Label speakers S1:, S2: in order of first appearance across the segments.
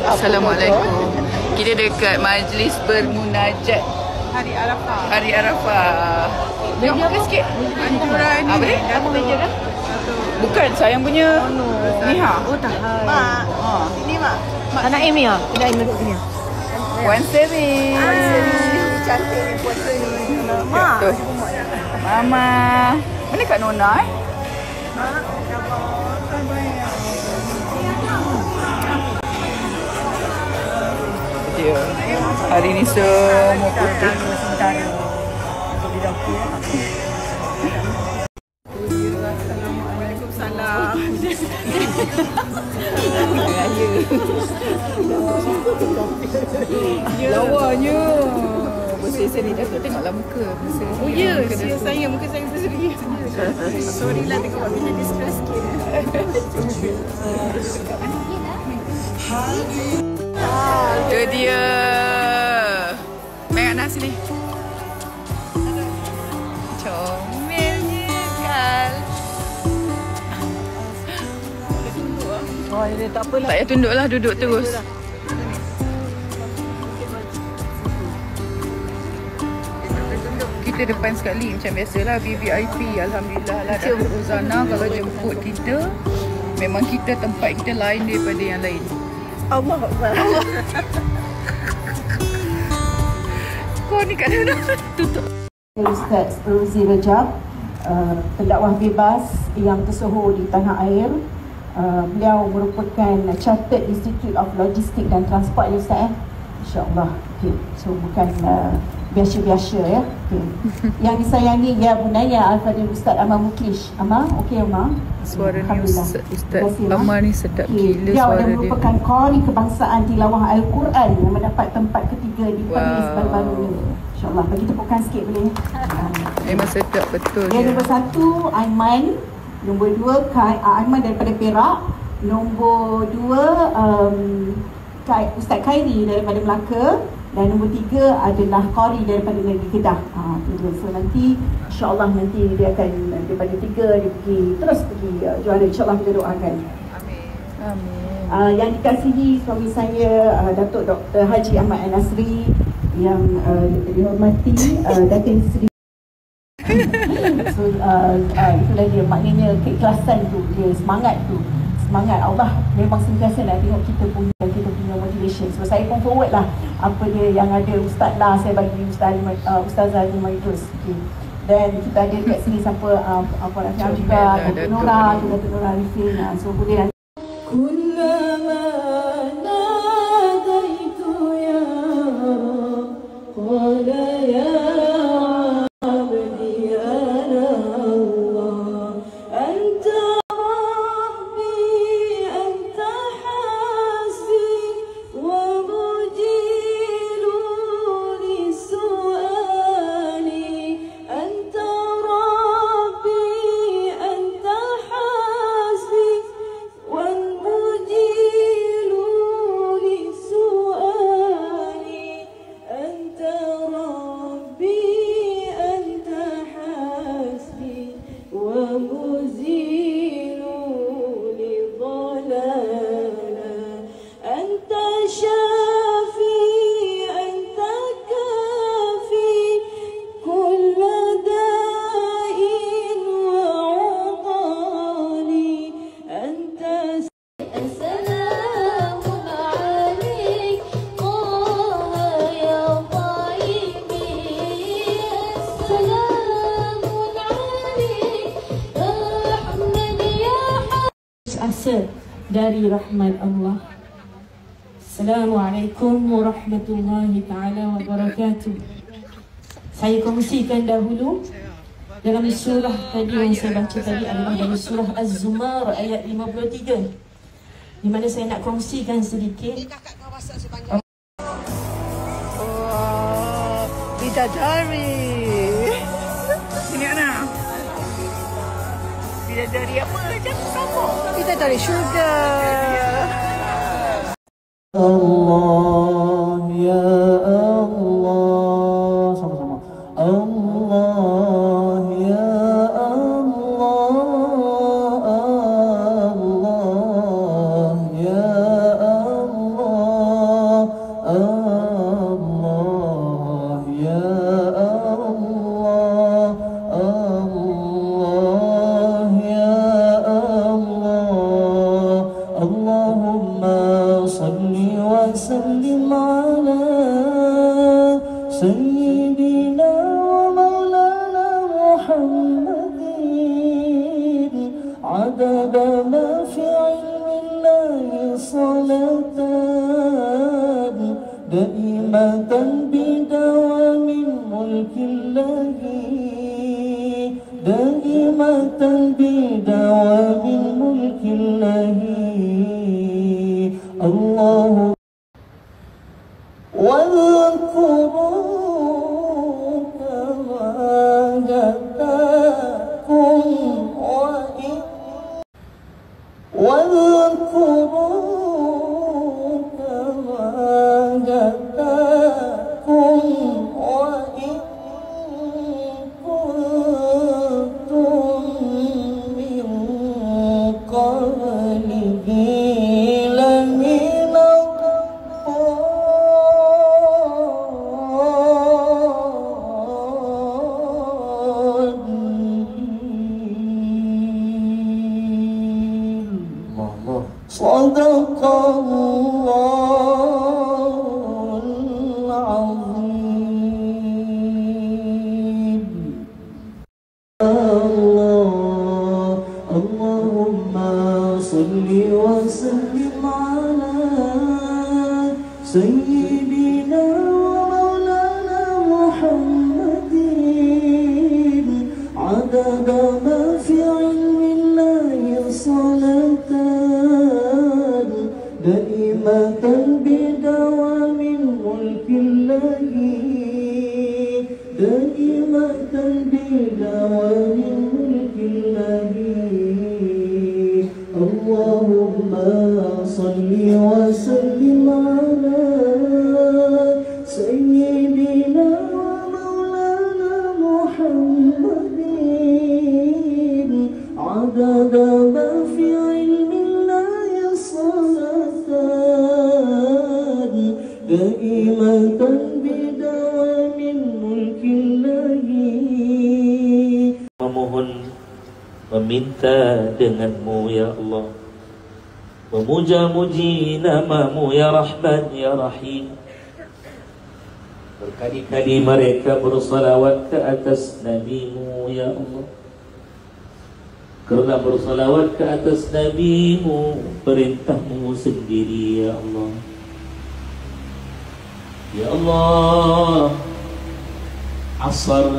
S1: Assalamualaikum. Kita dekat majlis bermunajat
S2: Hari Arafah.
S1: Hari Arafah. Tengok muka sikit. Apa ni?
S2: Apa meja dah?
S1: Bukan, sayang punya. Niha.
S2: Oh tak. Mak. Sini mak.
S3: Anak Amy ah. Anak Amy duduk sini.
S1: Puan Seri.
S2: Cantik ni puasa ni.
S1: Mak. Mama. Mana Kak Nona Dia. Hari ni semua putih.
S2: Waalaikumsalam.
S1: Lawanya. Bersih-bersih ni. Datuk tengoklah muka.
S2: Oh ya, saya muka saya berseri. Sorry lah tengok buat bila distress sikit.
S1: Itu dia. Main anak sini. Comelnya kal.
S3: Oh, dia tak apalah.
S1: Tak payah tunduk lah, duduk terus. Kita depan sekali macam biasalah VVIP. Alhamdulillah lah Datuk Rozana kalau jemput kita, memang kita tempat kita lain daripada yang lain.
S2: Allah Akbar.
S1: Kau ni kat mana? Tutup.
S4: Ustaz Rozi Rajab, pendakwah bebas yang tersohor di tanah air. Beliau merupakan Chartered Institute of Logistics dan Transport ya Ustaz InsyaAllah. Okay. So bukan biasa-biasa ya. Okay. Yang disayangi ya Bunaya Al-Fadhil Ustaz Amar Mukish. Amar, okey Amar.
S1: Suara ni Ustaz Amar ni sedap gila
S4: dia
S1: suara dia.
S4: merupakan qari kebangsaan tilawah Al-Quran yang mendapat tempat ketiga di Perlis baru-baru ni. InsyaAllah. Bagi tepukan sikit boleh.
S1: Memang sedap betul.
S4: Yang nombor 1 Aiman, nombor 2 Aiman daripada Perak, nombor 2 Ustaz Khairi daripada Melaka, dan nombor 3 adalah Qari daripada negeri Kedah. So nanti insyaAllah nanti dia akan daripada 3 dia terus pergi juara. InsyaAllah kita doakan.
S1: Amin.
S4: Yang dikasihi suami saya Datuk Dr. Haji Ahmad Al-Nasri, yang dihormati Datin Seri. So itulah dia, maknanya keikhlasan tu, dia semangat Allah memang sentiasa nak tengok kita punya motivation. So saya pun forward lah apa dia yang ada Ustaz lah, saya bagi Ustazah Ali Maidrus. Okay. Dan kita ada kat sini siapa Puan Afiam juga, Datuk Nora, Datuk Nora Arifin. So boleh nanti dari rahmat Allah. Assalamualaikum warahmatullahi ta'ala wabarakatuh. Saya kongsikan dahulu dalam surah tadi yang saya baca tadi adalah dari surah Az-Zumar ayat 53, di mana saya nak kongsikan sedikit.
S1: Bidadari. Sini anak. Bidadari apa? Jangan sama. Bidadari syurga.
S5: Allah ya Allah, sama-sama. Allah ya Allah, Allah ya Allah. الله دائمة بدوام ملك الله الله واذكروا كما هداكم واذكروا كما هداكم وإن كنتم من قبله لمن الضالين. صدق الله العظيم. الله اللهم صل وسلم على سيدنا ومولانا محمد عدد ما في علم الله صلاة دائمة بدوام ملك الله دائمة بدوام ملك الله اللهم صل وسلم على سيدنا ومولانا محمد عدد ما في علم الله صلاة دائمة بدوام ملك الله. Memohon, meminta denganmu ya Allah, memuja-muji namamu ya Rahman ya Rahim. Berkali-kali mereka bersalawat ke atas nabimu ya Allah. Kerana bersalawat ke atas nabimu, perintahmu sendiri ya Allah. Ya Allah, asar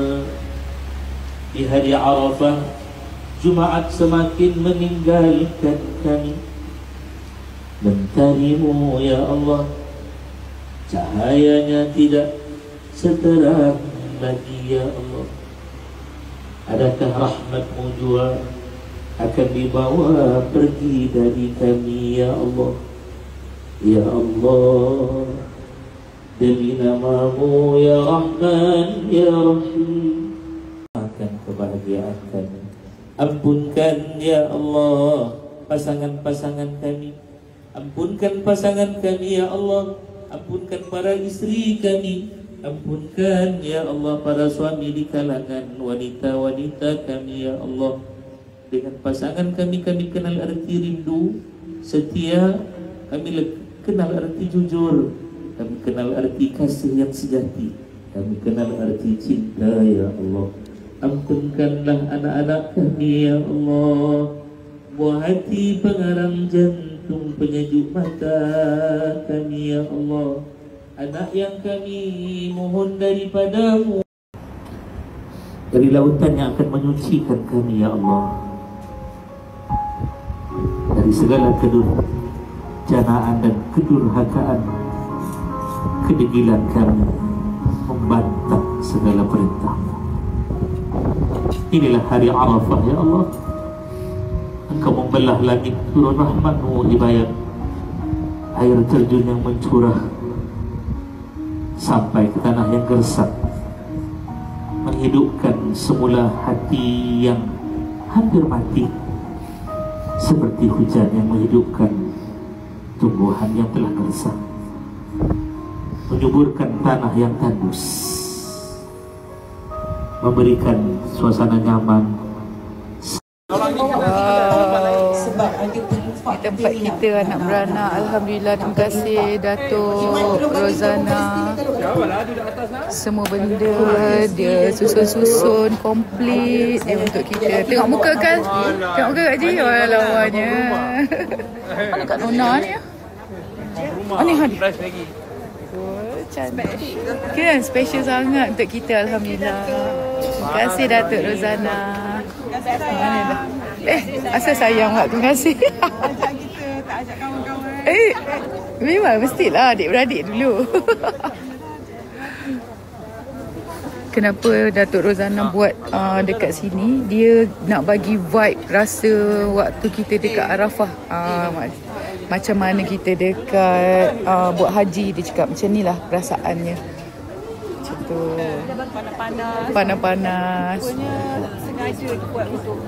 S5: di hari Arafah, Jumaat semakin meninggalkan kami. Mentarimu ya Allah, cahayanya tidak seterang lagi ya Allah. Adakah rahmatmu jua akan dibawa pergi dari kami ya Allah. Ya Allah, demi namamu ya Rahman ya Rahim, akan kebahagiaan kami. Ampunkan ya Allah pasangan-pasangan kami. Ampunkan pasangan kami ya Allah. Ampunkan para istri kami. Ampunkan ya Allah para suami di kalangan wanita-wanita kami ya Allah. Dengan pasangan kami, kami kenal arti rindu, setia. Kami kenal arti jujur. Kami kenal arti kasih yang sejati. Kami kenal arti cinta ya Allah. Ampunkanlah anak-anak kami ya Allah. Buah hati, pengarang jantung, penyejuk mata kami ya Allah. Anak yang kami mohon daripadamu, dari lautan yang akan menyucikan kami ya Allah, dari segala kedurjanaan dan kedurhakaan, kedegilan kami membantah segala perintah. Inilah hari Arafah ya Allah. Engkau membelah langit, turun rahmatmu ibadat, air terjun yang mencurah sampai ke tanah yang gersang, menghidupkan semula hati yang hampir mati, seperti hujan yang menghidupkan tumbuhan yang telah gersang, menyuburkan tanah yang tandus, memberikan suasana nyaman.
S1: Di tempat kita anak beranak, alhamdulillah, terima kasih Datuk Rozana. Semua benda dia susun-susun komplit dia untuk kita. Tengok muka kan? Tengok muka Kak Ji. Oh, lawannya. Mana Kak Nona ni? Ah, ni Hani. Good. Kan special sangat untuk kita, alhamdulillah. Terima kasih Datuk Rozana. Mana dah? Asal sayang mak, terima kasih.
S2: Ajak kita, tak ajak kawan-kawan.
S1: Memang mestilah adik-beradik dulu. Kenapa Datuk Rozana buat dekat sini? Dia nak bagi vibe rasa waktu kita dekat Arafah. Macam mana kita dekat buat haji. Dia cakap macam ni lah perasaannya. Macam tu. Panas-panas.
S2: Sengaja buat untuk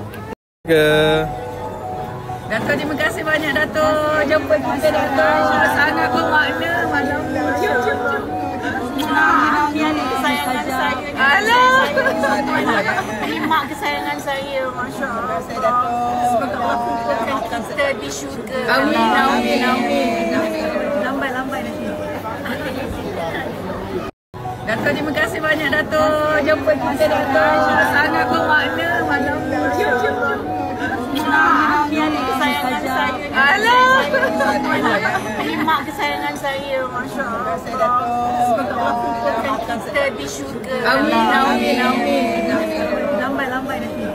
S1: Datuk, terima kasih banyak Datuk. Jumpa kita Datuk. Sangat bermakna malam ni.
S2: Ini kesayangan saya.
S1: Alah.
S2: Ini mak kesayangan saya. Masya Allah. Semoga Allah kumpulkan kita di syurga.
S1: Amin, amin, amin.
S2: Lambat-lambat nanti.
S1: Datuk, terima kasih banyak Datuk. Jumpa kita Datuk. Sangat bermakna malam ni.
S2: Ini kesayangan saya.
S1: Alah.
S2: Ini mak kesayangan saya. Masya Allah. Semoga Allah kumpulkan kita di syurga.
S1: Amin, amin, amin.
S2: Lambat-lambat nanti.